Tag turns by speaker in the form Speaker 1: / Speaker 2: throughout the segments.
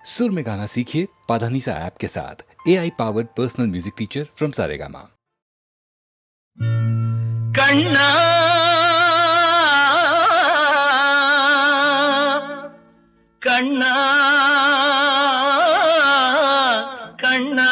Speaker 1: सुर में गाना सीखिए पाधानीसा ऐप के साथ। AI powered personal music teacher from Saregama.
Speaker 2: कन्ना कन्ना कन्ना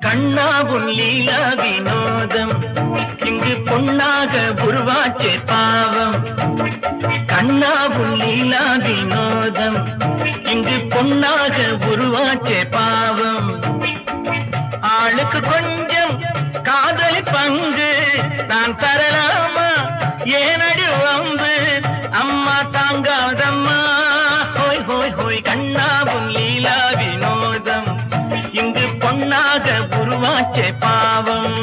Speaker 2: கண்ணாவும் லீலா வினோதம் இங்கு பொன்னாக உருவாச்சே பாவம். கண்ணாவும் லீலா வினோதம் இங்கு பொன்னாக உருவாச்சே பாவம். ஆளுக்கு கொஞ்சம் காதல் பங்கு நான் தரலாமா? ஏனடி வம்பு அம்மா தாங்காதம்மா. ஹோய் ஹோய் ஹோய் கண்ணாவும் லீலா வினோதம் இங்கு பொன்னாக உருவாச்சே பாவம்.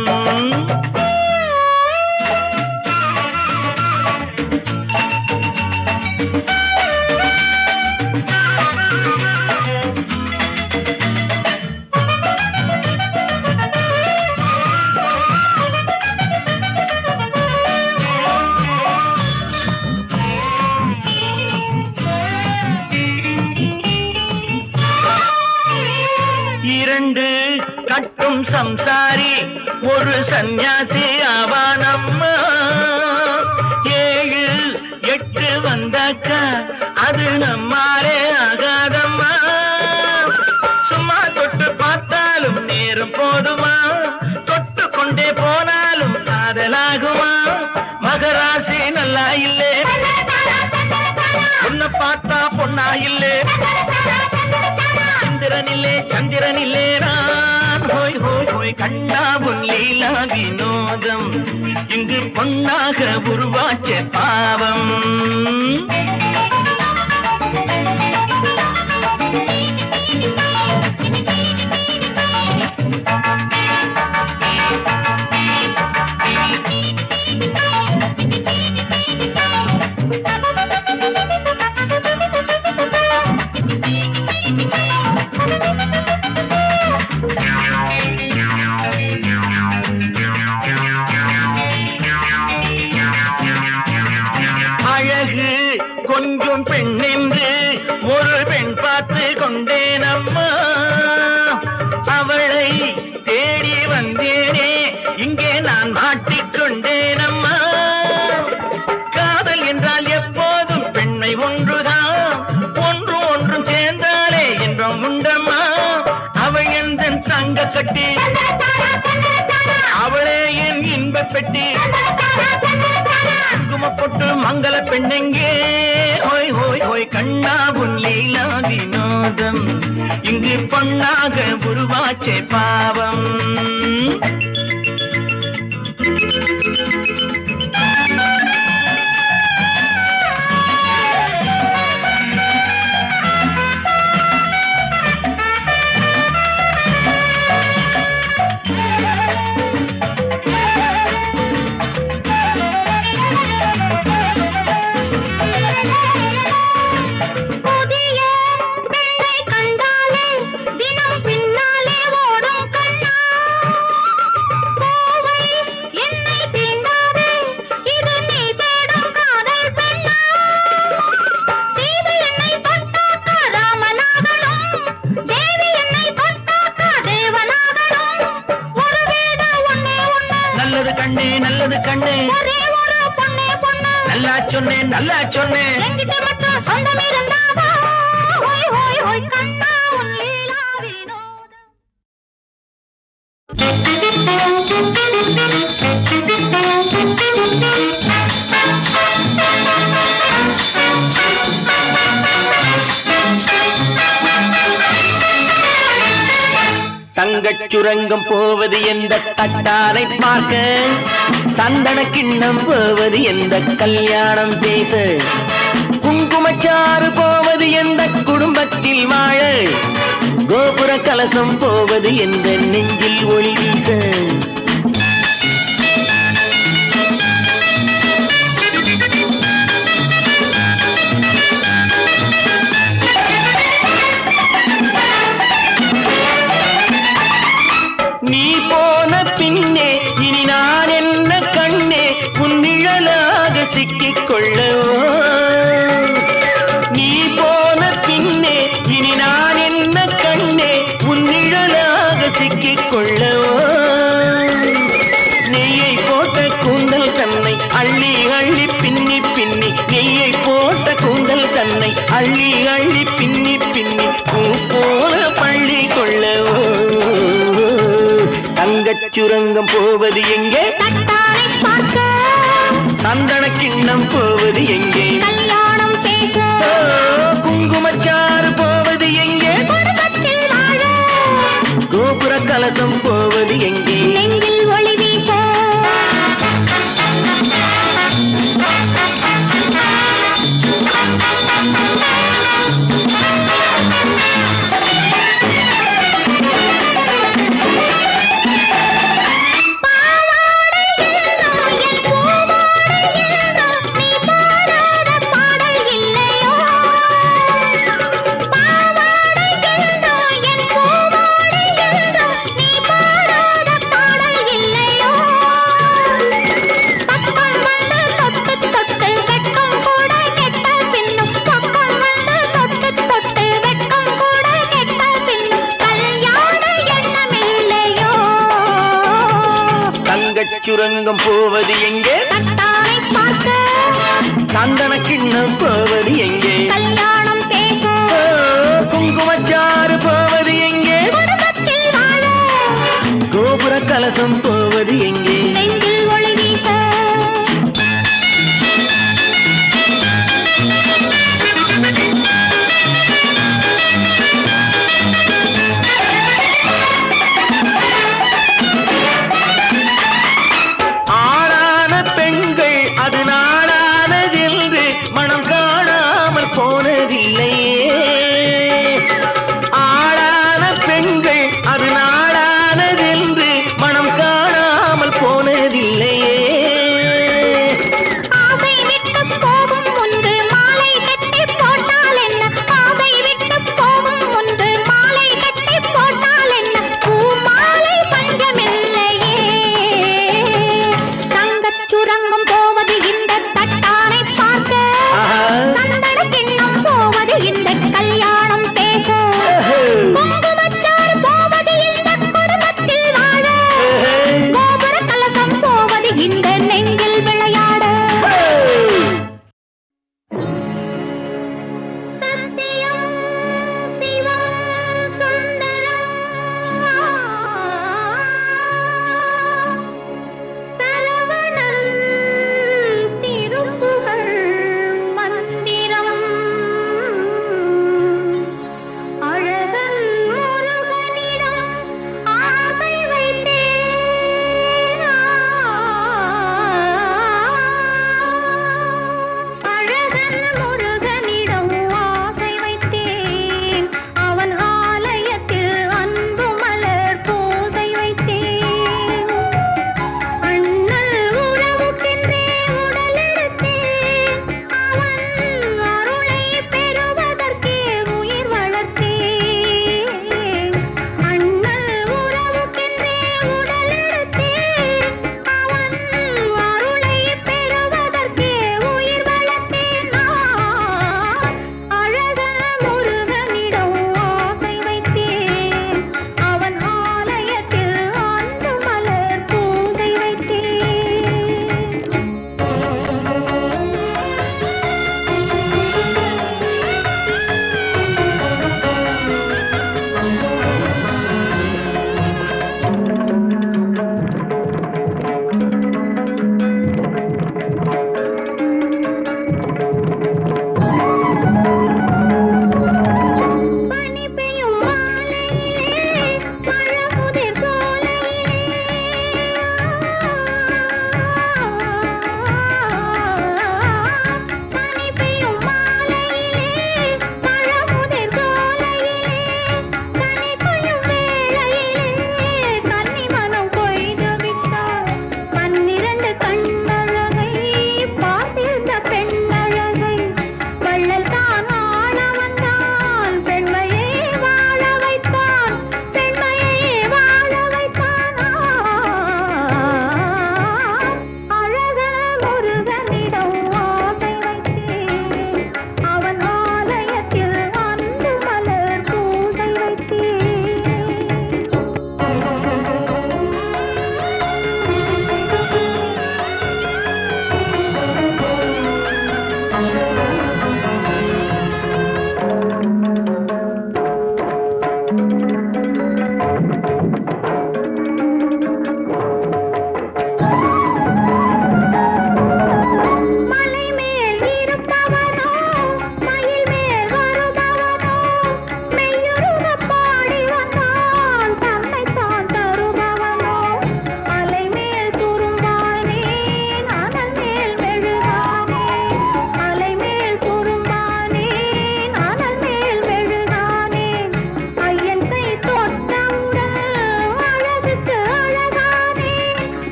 Speaker 2: இரண்டு கட்டும் சம்சாரி ஒரு சன்னியாசி ஆவானம்மா. 7 8 வந்தாக்க அது நம்மாரே ஆகாதம்மா. சும்மா தொட்டு பார்த்தாலும் நேரம் போதுமா? தொட்டு கொண்டே போனாலும் காதலாகுமா? மகராசி நல்லா இல்லே, பொண்ண பார்த்தா பொண்ணா இல்லே. சந்திரனில்லே சந்திரனில்லே நான். ஹோய் ஹோய் ஹோய் கண்ணாவும் லீலா வினோதம் இங்கு பொன்னாக உருவாச்சே பாவம். அழகு கொஞ்சம் பெண்ணென்று ஒரு பெண் பார்த்து கொண்டேனம்மா. அவளை தேடி வந்தேனே இங்கே நான் மாட்டிக்கொண்டேனம்மா. காதல் என்றால் எப்போதும் பெண்மை ஒன்றுதான், ஒன்றும் சேர்ந்தாலே என்றும் உண்டம்மா. அவள் எந்த தங்க கட்டி, அவளே என் இன்ப பெட்டி. குங்குமப்பொட்டு மங்கள பெண்ணெங்கே. ஹோய் ஹோய் ஹோய் கண்ணாவும் லீலா வினோதம் இங்கு பொன்னாக உருவாச்சே பாவம். நல்லது கண்ணே நல்லது கண்ணே, நல்லா சொன்னேன் நல்லா சொன்னேன். தங்கச் சுரங்கம் போவது எந்த தட்டானை பார்க்க, சந்தன கிண்ணம் போவது எந்த கல்யாணம் பேச, குங்குமச்சாறு போவது எந்த குடும்பத்தில் வாழ, கோபுர கலசம் போவது எந்த நெஞ்சில் ஒளி வீச. அள்ளி அள்ளி பின்னி பின்னி பூ போல பள்ளி கொள்ளவோ தங்கச் சுரங்கம் போவது எங்கே
Speaker 3: தட்டாரை பார்க்க
Speaker 2: சந்தன கிண்ணம் போவது எங்கே
Speaker 3: கல்யாணம் பேச
Speaker 2: குங்குமச்சாறு போவது எங்கே
Speaker 3: குடும்பத்தில் வாழ
Speaker 2: கோபுர கலசம் போவது எங்கே
Speaker 3: நெஞ்சில் ஒளி வீச
Speaker 2: சுரங்கம் போவது எங்கே
Speaker 3: தட்டாரை பார்க்க
Speaker 2: சந்தன கிண்ணம் போவது எங்கே
Speaker 3: கல்யாணம் பேச
Speaker 2: குங்குமச்சாறு போவது எங்கே
Speaker 3: குடும்பத்தில் வாழ
Speaker 2: கோபுர கலசம் போவது எங்கே
Speaker 3: நெஞ்சில் ஒளி வீச
Speaker 2: ஆளான பெண்கள் அது நாளானதென்று மனம் காணாமல்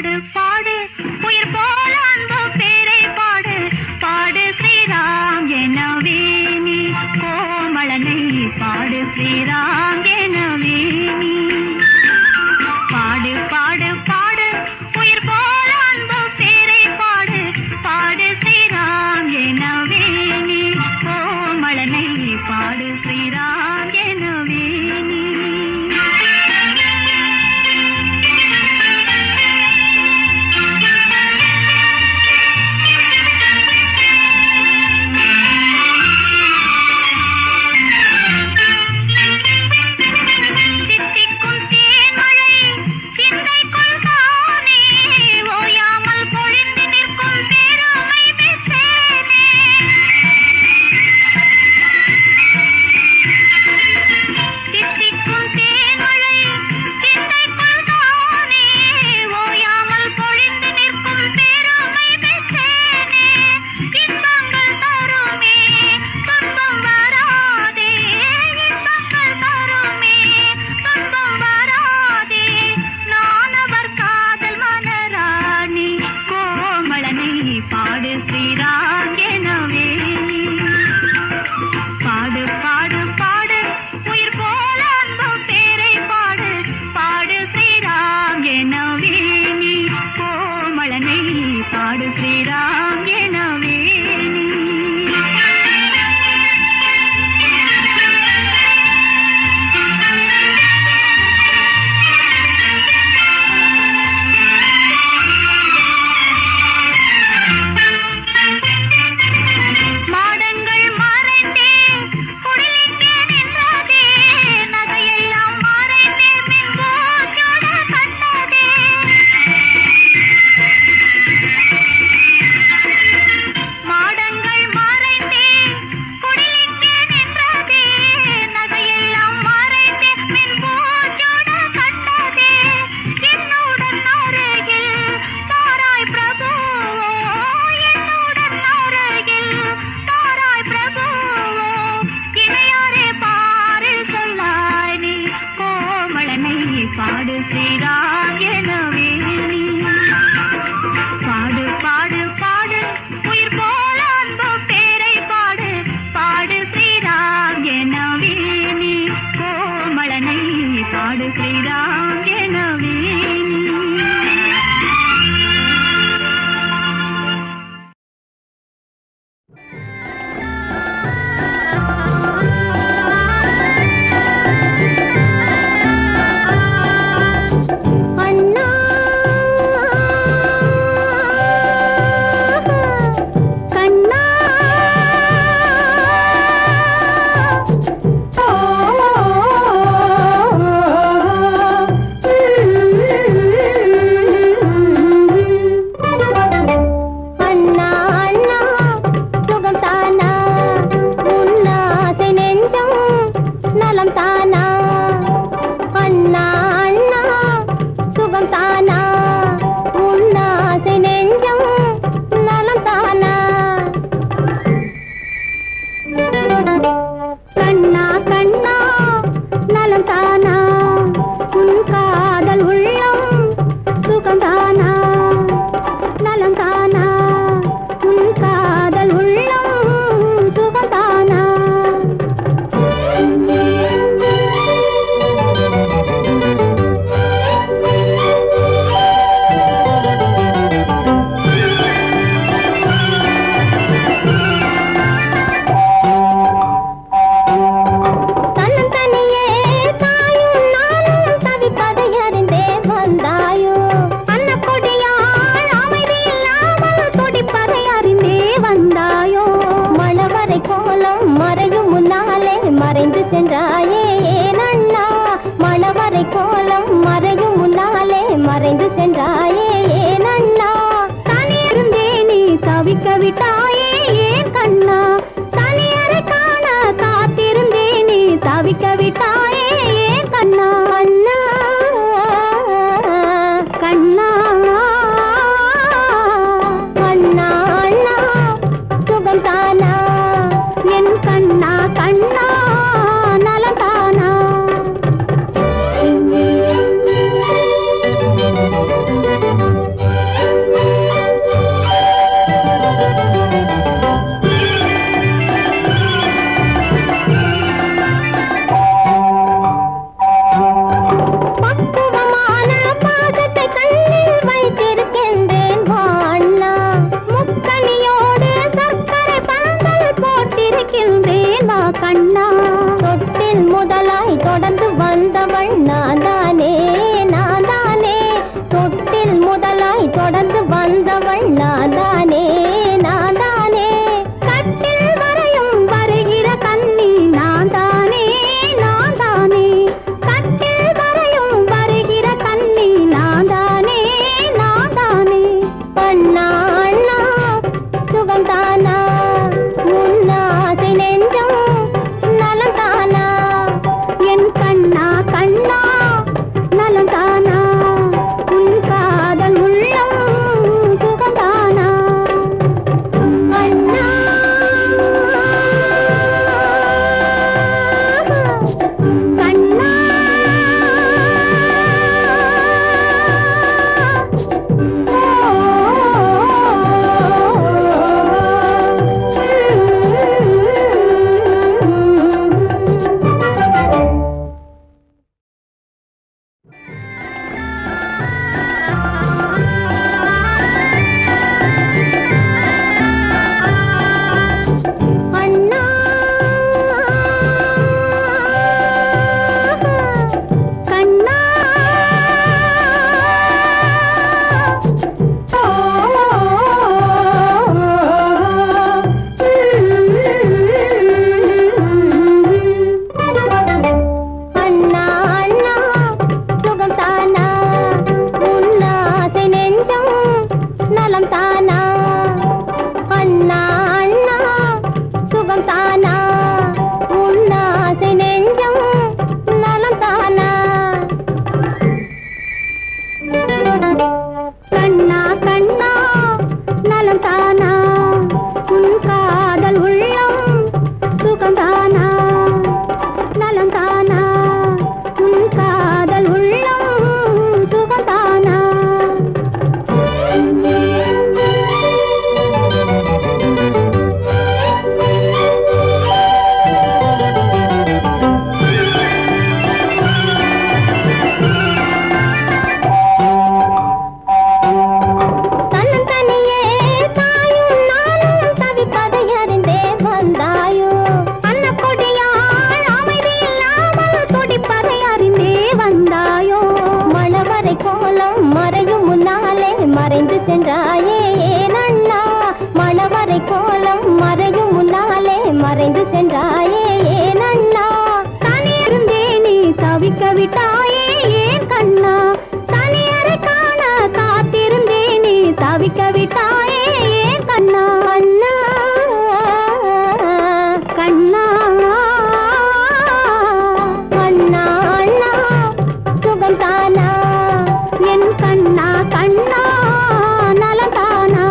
Speaker 3: பாடு பாடு உயிர் போல அன்பு பேரை பாடு பாடு ஸ்ரீராம் எனவே நீ கோமளனை பாடு ஸ்ரீராம் எனவே நீ பாடு பாடு பாடு உயிர் போல அன்பு பேரை பாடு பாடு ஸ்ரீராம் எனவே நீ கோமளனை பாடு ஸ்ரீராம் எனவே நீ
Speaker 4: முதலாய் தொடர்ந்து வந்தவள் நான் தானே நான் தானே கட்டில் வரையும் வருகிற கண்ணி நான் தானே நான் தானே கட்டில் வரையும் வருகிற கண்ணி நான் தானே நான் தானே அண்ணா அண்ணா சுகந்தானா உன்னாசை நெஞ்சம் நலந்தானா என் கண்ணா கண்ணா நலந்தானா உன் காதல் உள்ளம் சுகந்தானா அண்ணா கண்ணா அண்ணா கண்ணா அண்ணா அண்ணா சுகம் தானா உன்னாசை நெஞ்சம் நலம் தானா அண்ணா அண்ணா சுகம் தானா உன்னாசை நெஞ்சம் நலம் தானா கண்ணா கண்ணா நலம் தானா உன் காதல் உள்ளம் சுகந்தானா நலம் தானா உன் காதல் உள்ளம் சுகந்தானா தன்னந்தனியே தாயும் நானும் தவிப்பதை அறிந்தே வந்தாயோ அன்னக்கொடியாள் அமைதி இல்லாமல் துடிப்பதை அறிந்தே வந்தாயோ மணவரை கோலம் மறையும் முன்னாலே மறைந்து சென்றாயே ஏன் அண்ணா மணவரை கோலம் மறையும் முன்னாலே மறைந்து சென்றாயே ஏன் அண்ணா தனியிருந்தே நீ தவிக்க விட்டாயே ஏன் கண்ணா தனியரை காண காத்திருந்தே நீ தவிக்க விட்டாயே ஏன் கண்ணா அண்ணா கண்ணா அண்ணா அண்ணா சுகம் தானா என் கண்ணா கண்ணா நலந்தானா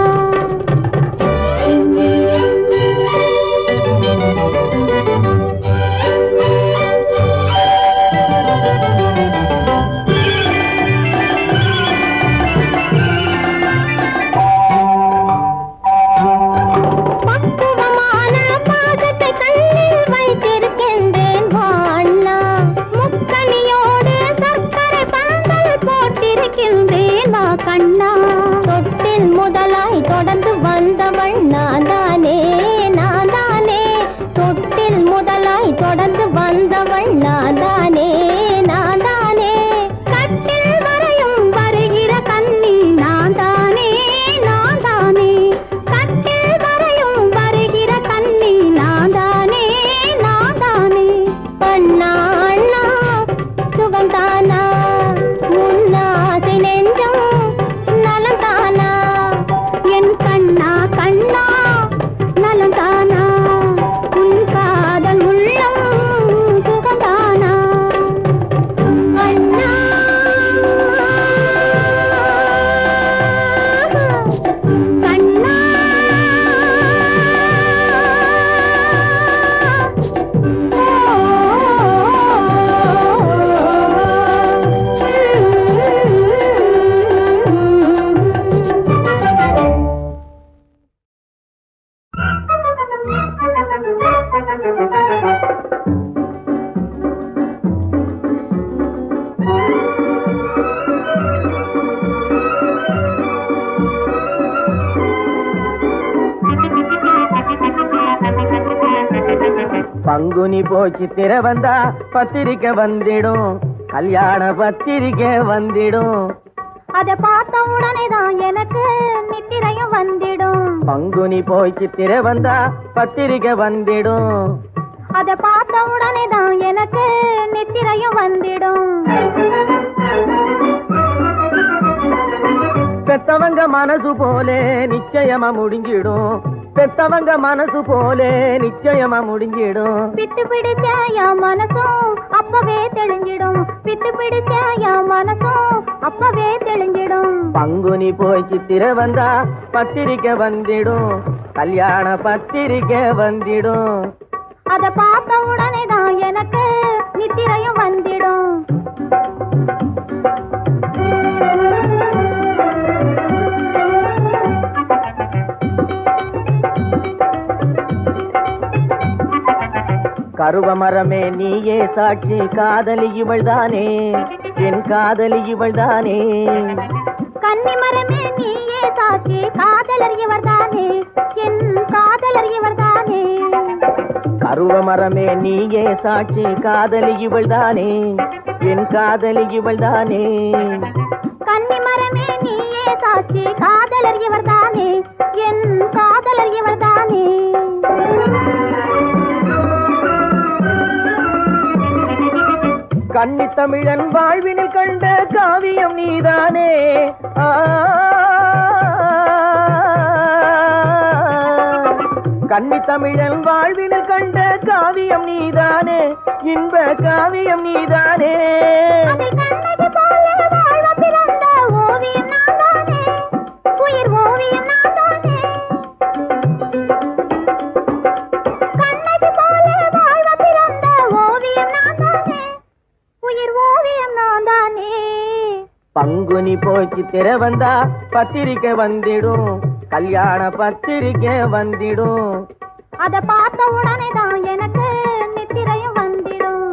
Speaker 4: பக்குவமான பாசத்தை கண்ணில் வைத்திருக்கின்றேன் வா அண்ணா முக்கனியோடு சர்க்கரை பந்தல் போட்டிருக்கின்றேன் வா கண்ணா தொட்டில் முதலாய் தொடர்ந்து வந்தவள் நான் தானே நான் தானே தொட்டில் முதலாய் தொடர்ந்து வந்தவள் நான் தானே நான் தானே கட்டில் வரையும் வருகிற கண்ணி நான் தானே நான் தானே கட்டில் வரையும் வருகிற கண்ணி நான் தானே நான் தானே அண்ணா அண்ணா சுகம் தானா உன்னாசை நெஞ்சம் நலம் தானா என் கண்ணா கண்ணா நலம் தானா உன் காதல் உள்ளம் சுகம் தானா அண்ணா கண்ணா
Speaker 5: பங்குனி போச்சு திர வந்தா பத்திரிக்கை வந்திடும், கல்யாண பத்திரிக்கை வந்திடும்.
Speaker 4: அத பார்த்த உடனே தான் எனக்கு நித்திரையும் வந்திடும்.
Speaker 5: பங்குனி போய் சித்திரை வந்தா பத்திரிக்கை வந்திடும்.
Speaker 4: அத பார்த்த உடனே தான் எனக்கு நித்திரையும் வந்திடும்.
Speaker 5: பெத்தவங்க மனசு போல நிச்சயமா முடிஞ்சிடும். பெத்தவங்க மனசு போல நிச்சயமா முடிஞ்சிடும்.
Speaker 4: பித்து பிடிச்ச என் மனசும் அப்பவே தெளிஞ்சிடும். பித்து பிடிச்ச என் மனசும் அப்பவே தெளிஞ்சிடும்.
Speaker 5: பங்குனி போய் சித்திரை வந்தா பத்திரிக்கை வந்திடும். கல்யாண பத்திரிக்கை வந்திடும்.
Speaker 4: அத பார்த்த உடனே தான் எனக்கு நித்திரையும் வந்திடும்.
Speaker 5: கருவ மரமே நீயே சாட்சி, காதலி இவள்தானே, என் காதலி இவள்தானே.
Speaker 4: கன்னி மரமே நீயே சாட்சி, காதலர் இவர்தானே, என் காதலர் இவர்தானே.
Speaker 5: கருவ மரமே நீயே சாட்சி, காதலி இவள்தானே, என் காதலி இவள்தானே.
Speaker 4: கன்னி மரமே நீயே சாட்சி, காதலர் இவர்தானே, என் காதலர் இவர்தானே.
Speaker 5: கன்னி தமிழன் வாழ்வினில் கண்ட காவியம் நீதானே. கன்னி தமிழன் வாழ்வினில் கண்ட காவியம் நீதானே, இன்ப காவியம் நீதானே.
Speaker 4: கண்ணகி போல வாழ பிறந்த ஓவியம் நான்தானே, உயிர் ஓவியம் நான்தானே. கண்ணகி போல வாழ பிறந்த ஓவியம் நான்தானே, உயிர் ஓவியம் நான்தானே.
Speaker 5: பங்குனி போய் சித்திரை வந்தா பத்திரிக்கை வந்திடும். கல்யாண பத்திரிக்கை வந்திடும்.
Speaker 4: அத பார்த்த உடனே தான் எனக்கு நித்திரையும் வந்திடும்.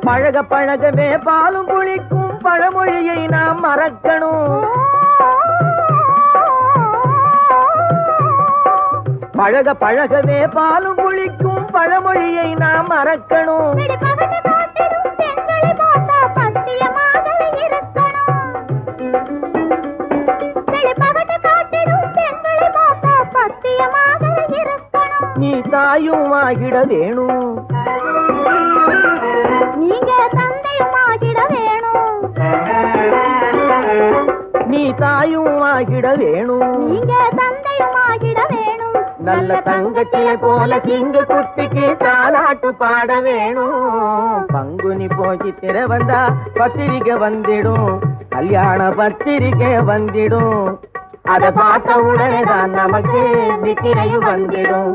Speaker 5: பழக பழகவே பாலும் புளிக்கும் பழமொழியை நாம் மறக்கணும். பழக பழகவே பாலும் புளிக்கும் பழமொழியை நாம் மறக்கணும்.
Speaker 4: பிடிபகட்டு காட்டிடும் பெண்களை பார்த்தா பத்தியமாக இருக்கணும். பிடிபகட்டு காட்டிடும் பெண்களை பார்த்தா பத்தியமாக இருக்கணும்.
Speaker 5: நீ தாயும் ஆகிட வேணும்.
Speaker 4: நீங்க தந்தையும் ஆகிட வேணும்.
Speaker 5: நீ தாயும் ஆகிட வேணும்.
Speaker 4: நீங்க தந்தையும் ஆகிட வேணும்.
Speaker 5: நல்ல தங்கச்சியை போல சிங்க குட்டிக்கு தாலாட்டு பாட வேணும். பங்குனி போய் சித்திரை வந்தா பத்திரிக்கை வந்திடும். கல்யாண பத்திரிக்கை வந்திடும். அத பார்த்த உடனே தான் நமக்கு நித்திரையும் வந்திடும்.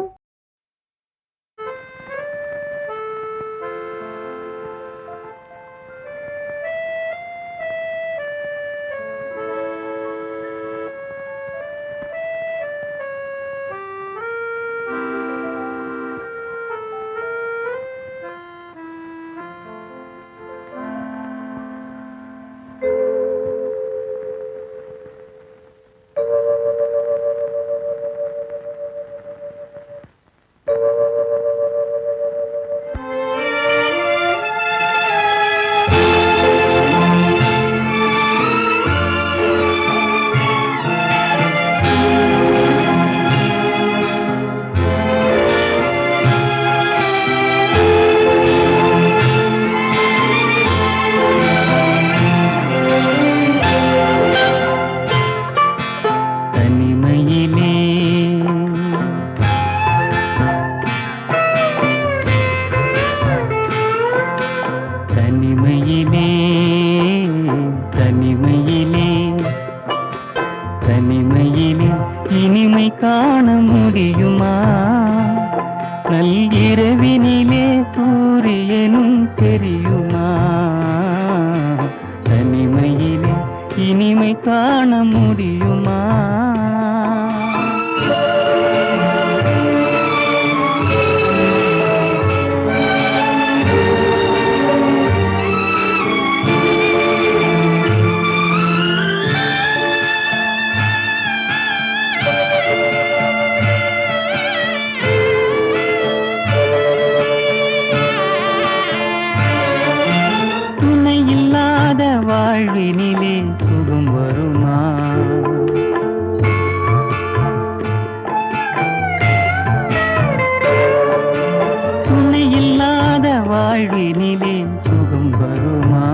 Speaker 6: வாழ்வினிலே சுகம் வருமா?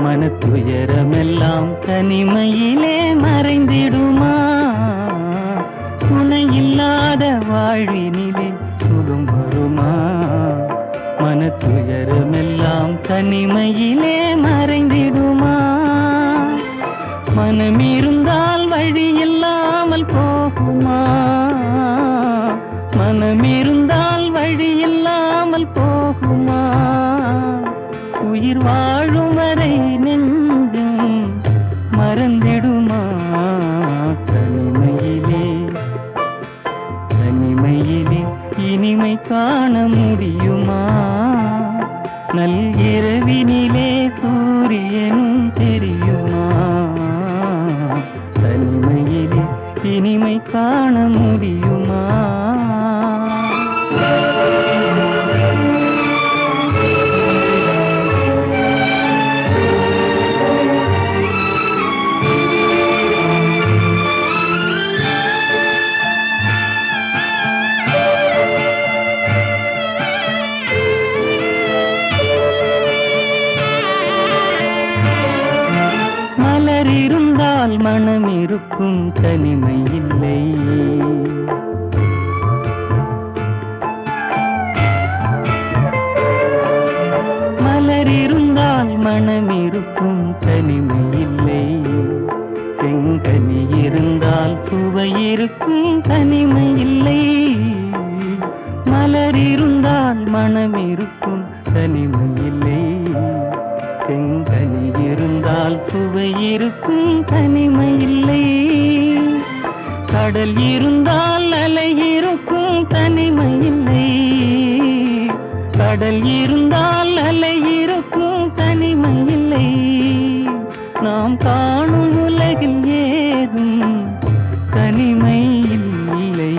Speaker 6: மனத்துயரமெல்லாம் தனிமையிலே மறைந்திடுமா? துணை இல்லாத வாழ்வினிலே சுகம் வருமா? மனத்துயரமெல்லாம் தனிமையிலே மறைந்திடுமா? மனமிருந்தால் வழி இல்லாமல் போகுமா? மனமிருந்தால் வழி இல்லாமல் போகுமா? உயிர் வாழும் வரை நெஞ்சும் மறந்திடுமா? தனிமையிலே தனிமையிலே இனிமை காண முடியுமா? நல்கிரவினிலே சூரியனும் தெரியுமா? தனிமையிலே இனிமை காண முடியுமா? மலர் இருந்தால் மனம் இருக்கும், தனிமை இல்லை. மலர் இருந்தால் மனம் இருக்கும், தனிமை இல்லை. செங்கனி இருந்தால் சுவை இருக்கும், தனிமை இல்லை. மலர் இருந்தால் மனம் இருக்கும், தனிமை இல்லை. செங்கனி இருந்தால் சுவை இருக்கும், தனிமை இல்லை. கடல் இருந்தால் அலை இருக்கும், தனிமை இல்லை. கடல் இருந்தால் அலை இருக்கும், தனிமை இல்லை. நாம் காணும் உலகில் ஏதும் தனிமை இல்லை.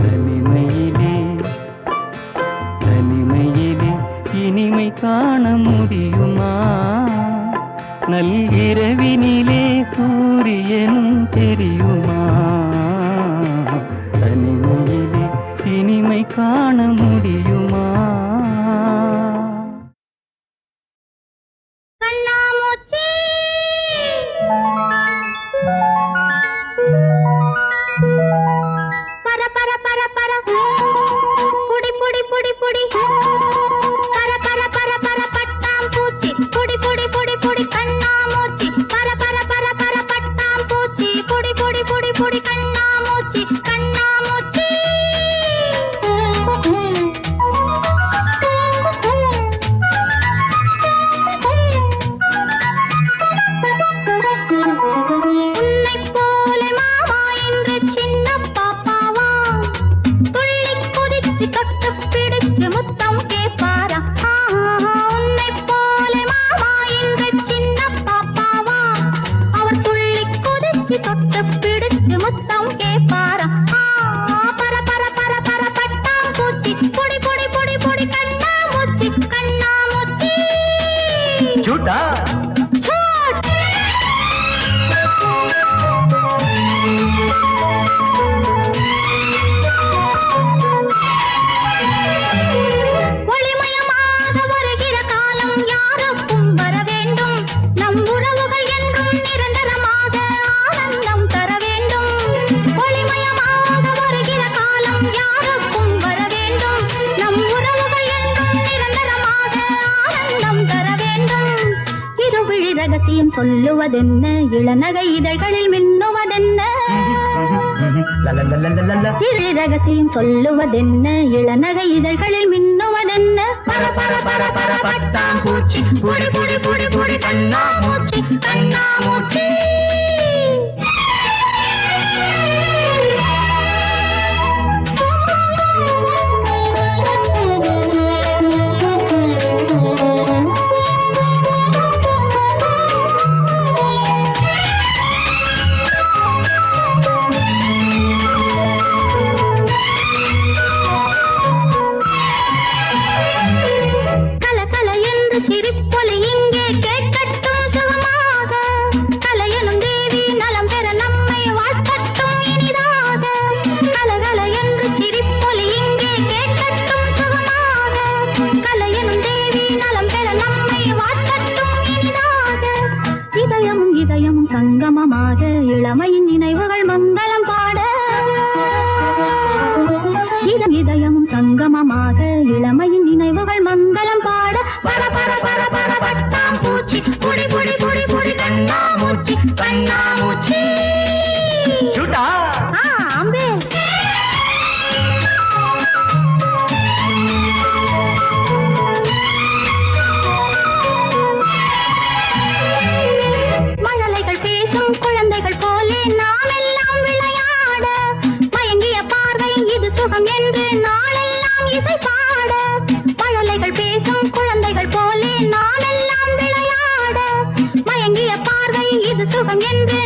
Speaker 6: தனிமையிலே தனிமையிலே இனிமை காண முடியுமா? நல்கிரவினிலே சூரியனும் தெரியுமா? தனிமையிலே இனிமை காண முடியுமா?
Speaker 4: கண்ணாமூச்சி பர பர பர பர புடி புடி புடி புடி பர பர பர பர பட்டாம் பூச்சி புடி புடி புடி புடி கண்ணாமூச்சி பர பர பர பர பட்டாம் பூச்சி புடி புடி புடி புடி கண்ணாமூச்சி கண்ணாமூச்சி உன்னை போல மாமா என்று சின்ன பாப்பாவா துள்ளி குதிச்சு தொட்டு பிடிச்சு முத்தம் கேட்பாரா? உன்னை போல மாமா என்று சின்ன பாப்பாவா அவர் துள்ளி குதிச்சு தொட்டு பிடிச்சு முத்தம் கேட்பாரா? பர பர பர பர பட்டாம் பூச்சி பொடி பொடி பொடி பொடி கண்ணாமூச்சி கண்ணாமூச்சி
Speaker 2: झूठा
Speaker 4: ஒளிமயமாக வருகிற காலம் யாருக்கும் வர வேண்டும். நம் உறவுகள் என்றும் நிரந்தரமாக ஆனந்தம் தர வேண்டும். ஒளிமயமாக வருகிற காலம் யாருக்கும் வர வேண்டும். நம் உறவுகள் என்றும் நிரந்தரமாக ஆனந்தம் தர வேண்டும். இருவிழி ரகசியம் சொல்லுவதென்ன, இளநகை இதழ்களில் மின்னுவதென்ன? இரு ரகசியம் சொல்லுவதென்ன, இளநகை இதழ்களில் மின்னுவதென்ன?
Speaker 2: பர பர பர பர பட்டாம் பூச்சி புடி புடி புடி புடி கண்ணாமூச்சி கண்ணாமூச்சி
Speaker 4: கல கல என்று சிரிப்பொலி இங்கே கேட்கட்டும் சுகமாக.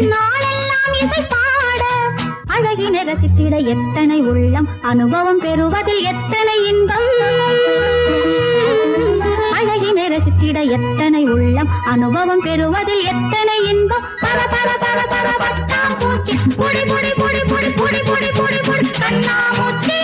Speaker 4: நாளெல்லாம் இசை பாட அழகினை ரசித்திட எத்தனை உள்ளம் அனுபவம் பெறுவதில் எத்தனை இன்பம் அழகினை ரசித்திட எத்தனை உள்ளம் அனுபவம் பெறுவதில் எத்தனை இன்பம் பர பர பர பர பட்டாம் பூச்சி புடி புடி புடி புடி புடி புடி புடி புடி கண்ணாமூச்சி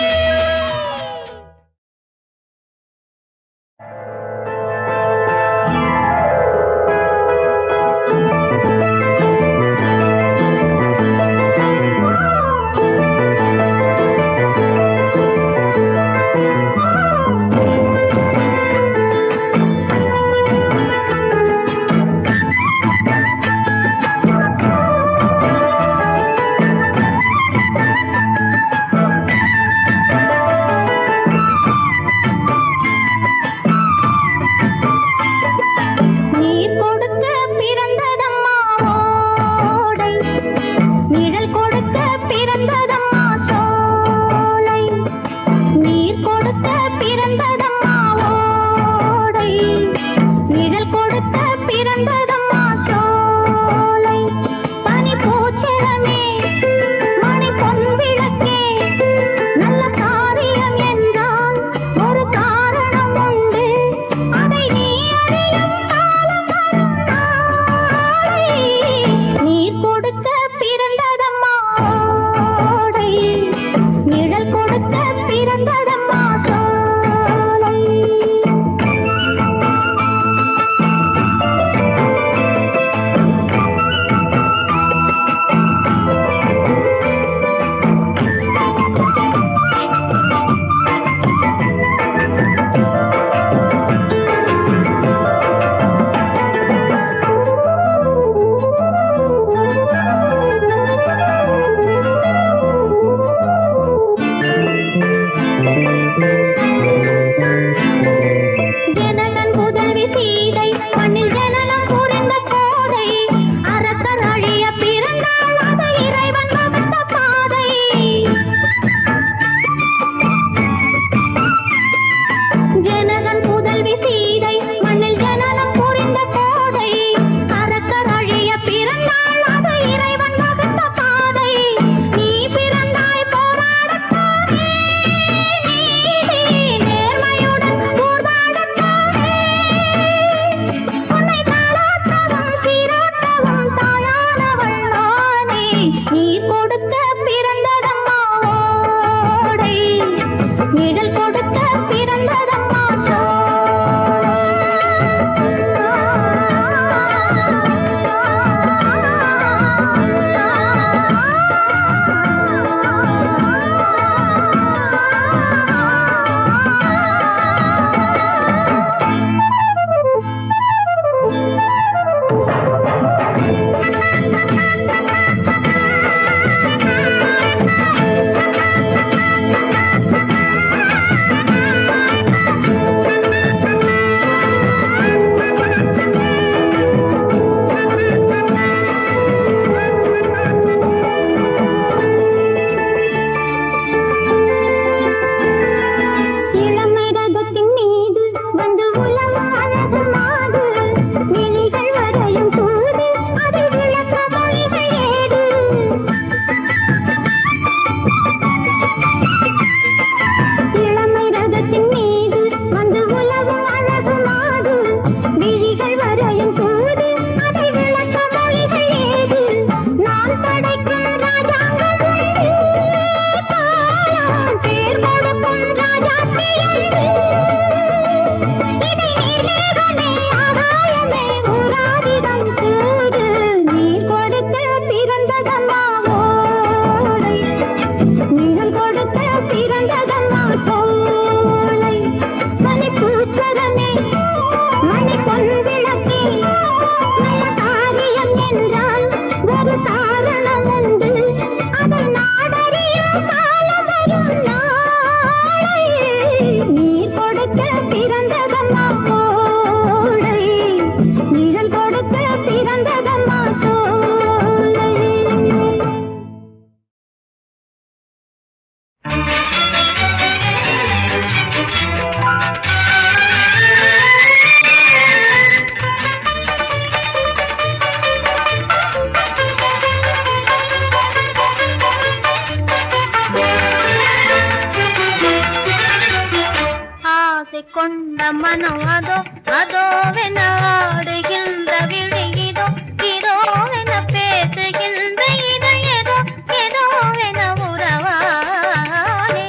Speaker 4: கொண்ட மனம் அதோ அதோவென ஆடுகின்ற விழி இதோ இதோவென பேசுகின்ற இதழ் ஏதோ ஏதோவென உறவானே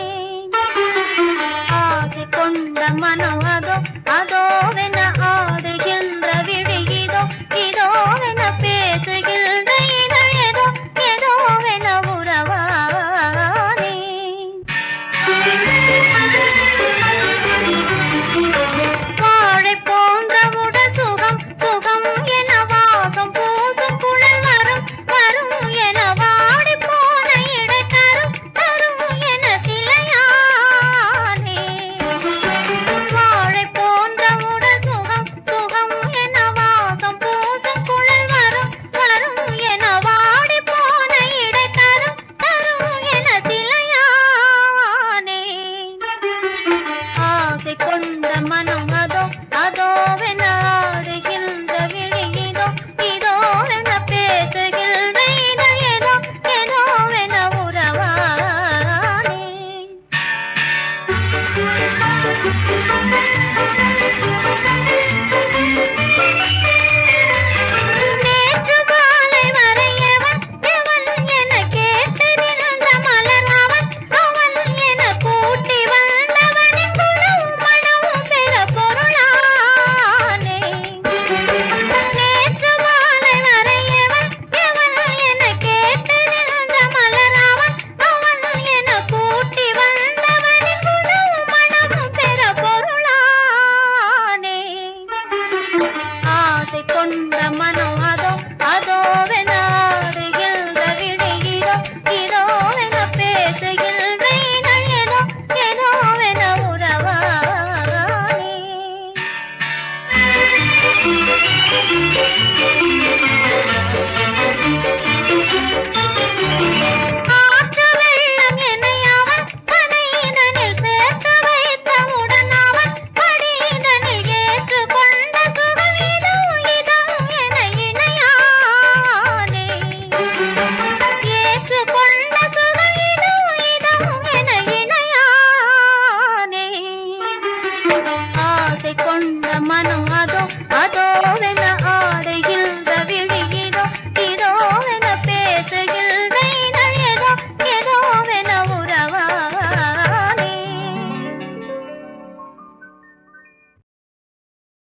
Speaker 4: ஆசை கொண்ட மனம் அதோ அதோவென ஆடுகின்ற விழி இதோ இதோவென பேசுகின்ற இதழ் ஏதோ ஏதோவென உறவானே வாழை போன்ற உடல் சுகம் சுகம் என வாசம் பூசும் குழல் வரும் வரும் என வாடி போன இடை தரும் தரும் என சிலையானே வாழை போன்ற உடல் சுகம் சுகம் என வாசம் பூசும் குழல் வரும் வரும் என வாடி போன இடை தரும் தரும் என சிலையானே ஆசை கொண்ட மன